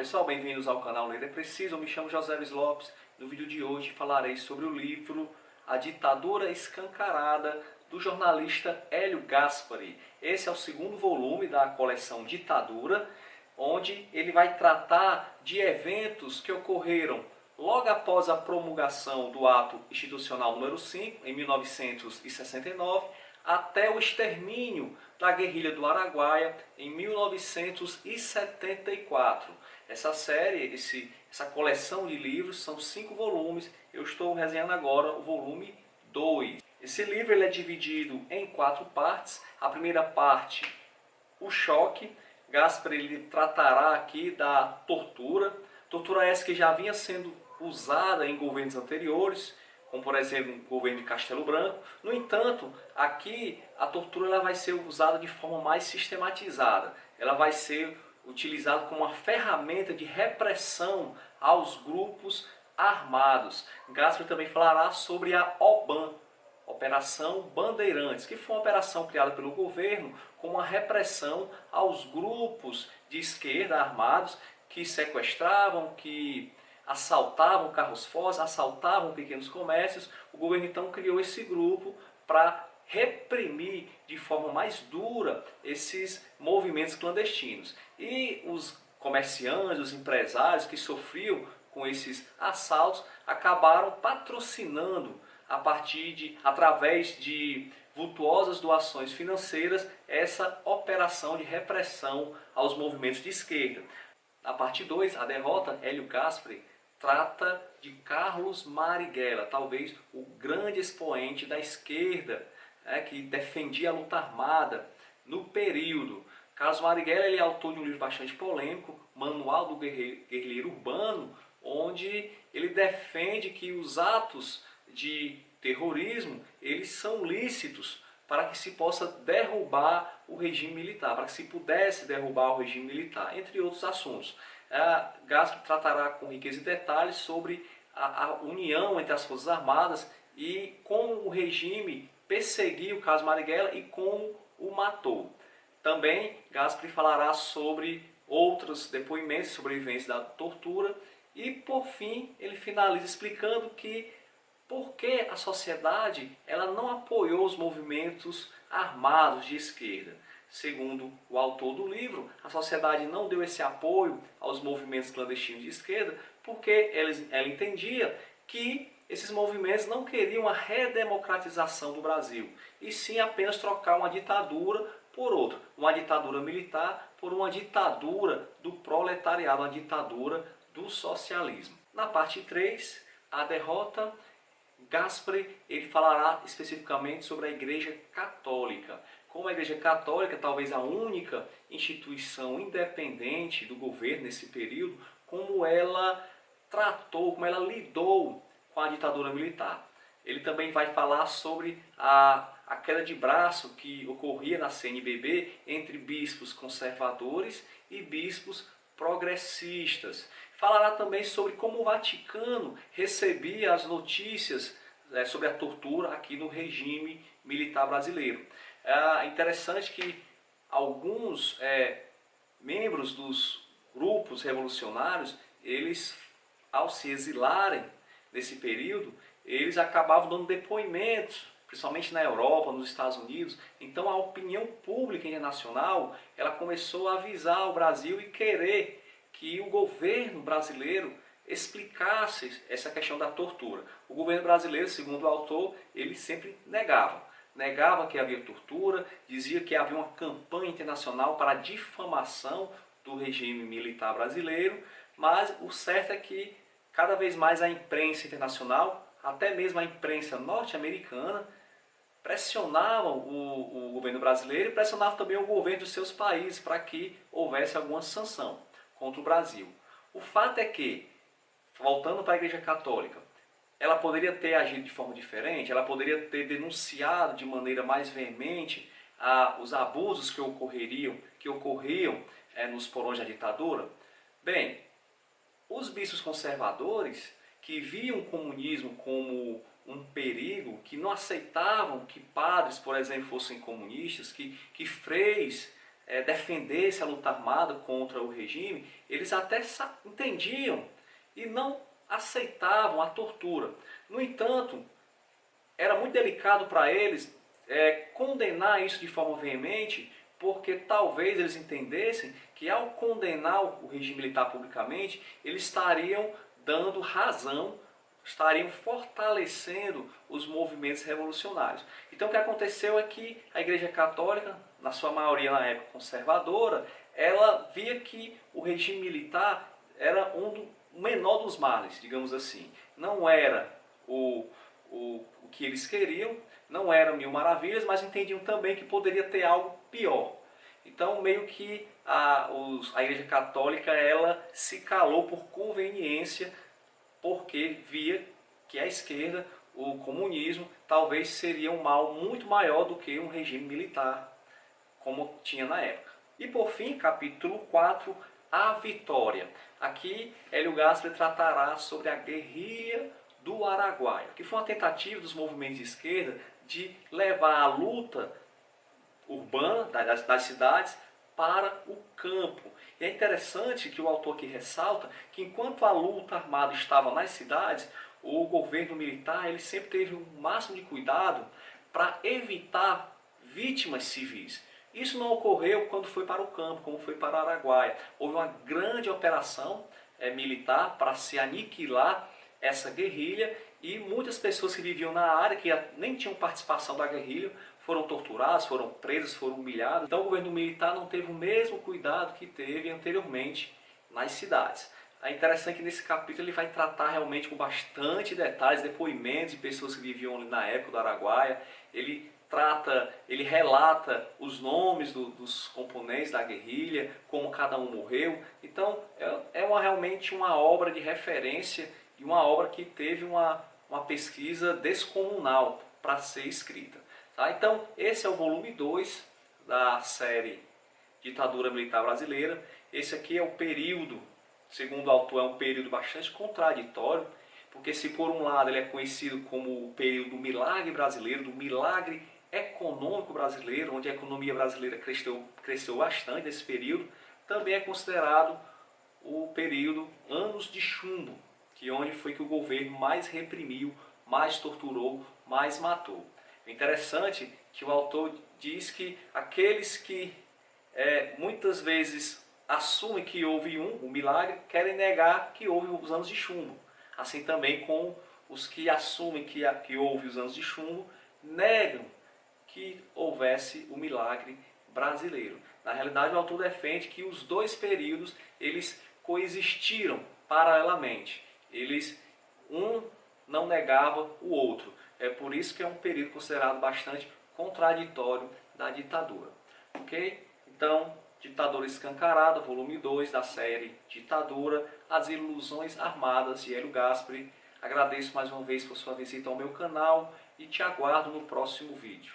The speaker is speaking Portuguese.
pessoal, bem-vindos ao canal Ler é Preciso. Eu me chamo José Luiz Lopes. No vídeo de hoje falarei sobre o livro A Ditadura Escancarada, do jornalista Hélio Gaspari. Esse é o segundo volume da coleção Ditadura, onde ele vai tratar de eventos que ocorreram logo após a promulgação do Ato Institucional número 5, em 1969, até o extermínio da guerrilha do Araguaia em 1974. Essa série, essa coleção de livros, são 5 volumes. Eu estou resenhando agora o volume 2. Esse livro ele é dividido em 4 partes. A primeira parte, o choque. Gaspari ele tratará aqui da tortura. Tortura essa que já vinha sendo usada em governos anteriores, como por exemplo o governo de Castelo Branco. No entanto, aqui a tortura ela vai ser usada de forma mais sistematizada. Ela vai ser utilizada como uma ferramenta de repressão aos grupos armados. Gaspari também falará sobre a OBAN, Operação Bandeirantes, que foi uma operação criada pelo governo como uma repressão aos grupos de esquerda armados que sequestravam, que assaltavam carros-fortes, assaltavam pequenos comércios. O governo então criou esse grupo para reprimir de forma mais dura esses movimentos clandestinos. E os comerciantes, os empresários que sofriam com esses assaltos acabaram patrocinando através de vultuosas doações financeiras essa operação de repressão aos movimentos de esquerda. Na parte 2, a derrota, Hélio Gaspari trata de Carlos Marighella, talvez o grande expoente da esquerda, que defendia a luta armada no período. Carlos Marighella ele é autor de um livro bastante polêmico, Manual do Guerrilheiro Urbano, onde ele defende que os atos de terrorismo eles são lícitos para que se possa derrubar o regime militar, para que se pudesse derrubar o regime militar, entre outros assuntos. Gaspari tratará com riqueza e detalhes sobre a união entre as Forças Armadas e como o regime perseguiu Carlos Marighella e como o matou. Também Gaspari falará sobre outros depoimentos de sobreviventes da tortura e, por fim, ele finaliza explicando por que a sociedade ela não apoiou os movimentos armados de esquerda. Segundo o autor do livro, a sociedade não deu esse apoio aos movimentos clandestinos de esquerda porque ela entendia que esses movimentos não queriam a redemocratização do Brasil, e sim apenas trocar uma ditadura por outra, uma ditadura militar por uma ditadura do proletariado, uma ditadura do socialismo. Na parte 3, a derrota, Gaspari ele falará especificamente sobre a Igreja Católica. Como a Igreja Católica, talvez a única instituição independente do governo nesse período, como ela tratou, como ela lidou com a ditadura militar. Ele também vai falar sobre a queda de braço que ocorria na CNBB entre bispos conservadores e bispos progressistas. Falará também sobre como o Vaticano recebia as notícias sobre a tortura aqui no regime militar brasileiro. É interessante que alguns membros dos grupos revolucionários, eles, ao se exilarem nesse período, eles acabavam dando depoimentos, principalmente na Europa, nos Estados Unidos. Então a opinião pública internacional ela começou a avisar o Brasil e querer que o governo brasileiro explicasse essa questão da tortura. O governo brasileiro, segundo o autor, ele sempre negava que havia tortura, dizia que havia uma campanha internacional para a difamação do regime militar brasileiro, mas o certo é que cada vez mais a imprensa internacional, até mesmo a imprensa norte-americana, pressionavam o governo brasileiro e pressionavam também o governo dos seus países para que houvesse alguma sanção contra o Brasil. O fato é que, voltando para a Igreja Católica, ela poderia ter agido de forma diferente, ela poderia ter denunciado de maneira mais veemente os abusos que ocorriam nos porões da ditadura. Bem, os bispos conservadores, que viam o comunismo como um perigo, que não aceitavam que padres, por exemplo, fossem comunistas, que freis defendesse a luta armada contra o regime, eles até entendiam e não aceitavam a tortura. No entanto, era muito delicado para eles condenar isso de forma veemente, porque talvez eles entendessem que ao condenar o regime militar publicamente, eles estariam dando razão, estariam fortalecendo os movimentos revolucionários. Então o que aconteceu é que a Igreja Católica, na sua maioria na época conservadora, ela via que o regime militar era o menor dos males, digamos assim. Não era o que eles queriam, não era mil maravilhas, mas entendiam também que poderia ter algo pior. Então, meio que a Igreja Católica ela se calou por conveniência, porque via que a esquerda, o comunismo, talvez seria um mal muito maior do que um regime militar, como tinha na época. E por fim, capítulo 4, a vitória. Aqui, Hélio Gaspari tratará sobre a guerrilha do Araguaia, que foi uma tentativa dos movimentos de esquerda de levar a luta urbana das cidades para o campo. E é interessante que o autor aqui ressalta que enquanto a luta armada estava nas cidades, o governo militar ele sempre teve o máximo de cuidado para evitar vítimas civis. Isso não ocorreu quando foi para o campo, como foi para Araguaia. Houve uma grande operação militar para se aniquilar essa guerrilha e muitas pessoas que viviam na área, que nem tinham participação da guerrilha, foram torturadas, foram presas, foram humilhadas. Então o governo militar não teve o mesmo cuidado que teve anteriormente nas cidades. É interessante que nesse capítulo ele vai tratar realmente com bastante detalhes, depoimentos de pessoas que viviam ali na época do Araguaia. Ele relata os nomes dos componentes da guerrilha, como cada um morreu. Então realmente uma obra de referência e uma obra que teve uma pesquisa descomunal para ser escrita. Tá? Então esse é o volume 2 da série Ditadura Militar Brasileira. Esse aqui é o período, segundo o autor, é um período bastante contraditório, porque se por um lado ele é conhecido como o período do milagre brasileiro, do milagre econômico brasileiro, onde a economia brasileira cresceu bastante nesse período, também é considerado o período anos de chumbo, onde foi que o governo mais reprimiu, mais torturou, mais matou. É interessante que o autor diz que aqueles que muitas vezes assumem que houve um milagre, querem negar que houve os anos de chumbo. Assim também com os que assumem que houve os anos de chumbo, negam que houvesse o milagre brasileiro. Na realidade, o autor defende que os dois períodos eles coexistiram paralelamente. Um não negava o outro. É por isso que é um período considerado bastante contraditório da ditadura. Ok? Então, Ditadura Escancarada, volume 2 da série Ditadura, As Ilusões Armadas, de Hélio Gaspari. Agradeço mais uma vez por sua visita ao meu canal e te aguardo no próximo vídeo.